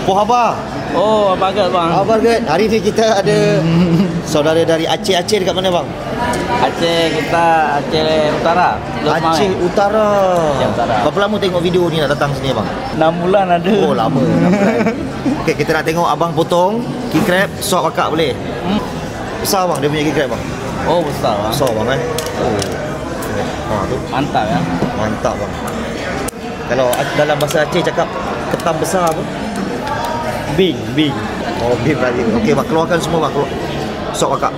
Poh Abang. Oh, bagus bang. Abang Gert, hari ni kita ada saudara dari Aceh. Aceh dekat mana bang? Aceh Aceh Utara. Aceh Utara. Aceh Utara. Berapa lama tengok video ni nak datang sini bang? 6 bulan ada. Oh lama. 6 bulan. Okey, kita nak tengok abang potong king crab, suap akak boleh? Besar bang dia punya king crab bang. Oh, besar bang. Besar bang Oh. Tu. Mantap ya. Mantap bang. Kalau dalam bahasa Aceh cakap ketam besar apa? Bing. Oh, bing lagi. Okey bang, keluarkan semua bang. Keluar. Suap akak.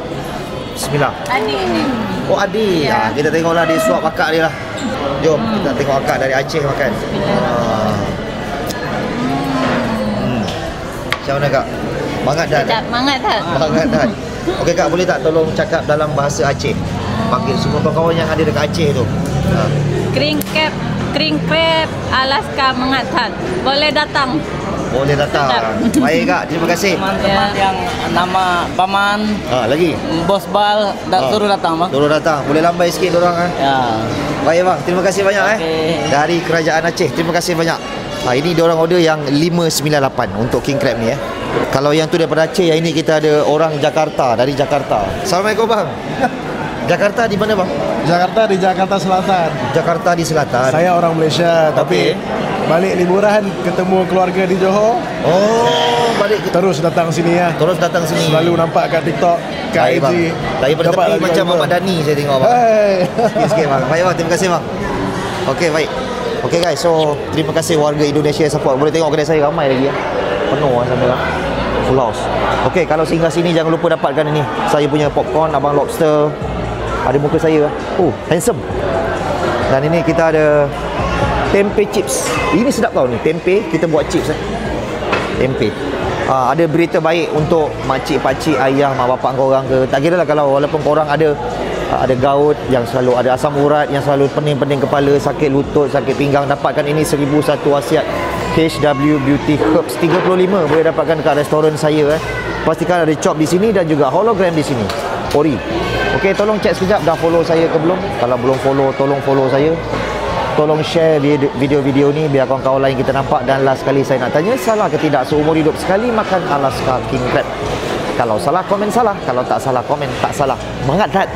Bismillah. Adik ni. Oh adik. Ya. Kita tengoklah dia suap akak dia lah. Jom kita tengok akak dari Aceh makan. Macam mana kak? Bangat dah. Sedap banget tak? Bangat dah. Okey kak, boleh tak tolong cakap dalam bahasa Aceh? Panggil semua kawan-kawan yang ada dekat Aceh tu. Kering crab Alaska Mengatan. Boleh datang. Boleh datang. Sedap. Baik kak, terima kasih. Teman-teman yang nama Paman, Lagi. Bos Bal suruh datang bang. Suruh datang. Boleh lambai sikit dorang Ya. Baik bang, terima kasih banyak Okey. Dari Kerajaan Aceh. Terima kasih banyak. Ini diorang order yang 598 untuk king crab ni Kalau yang tu daripada Aceh, yang ini kita ada orang Jakarta, dari Jakarta. Assalamualaikum bang. Jakarta di mana bang? Jakarta di Jakarta Selatan. Jakarta di selatan. Saya orang Malaysia tapi balik liburan ketemu keluarga di Johor. Oh, balik kita Terus datang sini ya. terus datang sini. Selalu nampak kat TikTok, kat Baik IG. bang. Daripada Dapat tepi lagi macam order. Muhammad Dani saya tengok bang. Hey. Sikit-sikit bang. Baik bang, terima kasih bang. Okey, baik. Okey guys, so terima kasih warga Indonesia support. Boleh tengok kedai saya ramai lagi Penuh sana lah. Full house. Okey, kalau singgah sini jangan lupa dapatkan ini. Saya punya popcorn, abang lobster. Ada muka saya. Oh, handsome. Dan ini kita ada tempe chips. Ini sedap tau ni. Tempe kita buat chips Tempe. Ada berita baik untuk makcik, pakcik, ayah, mak bapak korang ke. Tak kira lah kalau walaupun korang ada gout, yang selalu ada asam urat, yang selalu pening-pening kepala, sakit lutut, sakit pinggang, dapatkan ini 1001 wasiat HW Beauty Herbs 35. Boleh dapatkan kat restoran saya Pastikan ada chop di sini dan juga hologram di sini. Ori. Okey, tolong cek sekejap dah follow saya ke belum. Kalau belum follow, tolong follow saya. Tolong share video-video ni biar kawan-kawan lain kita nampak. Dan last sekali saya nak tanya, salah ke tidak seumur hidup sekali makan Alaska king crab? Kalau salah, komen salah. Kalau tak salah, komen tak salah. Semangat, Dad!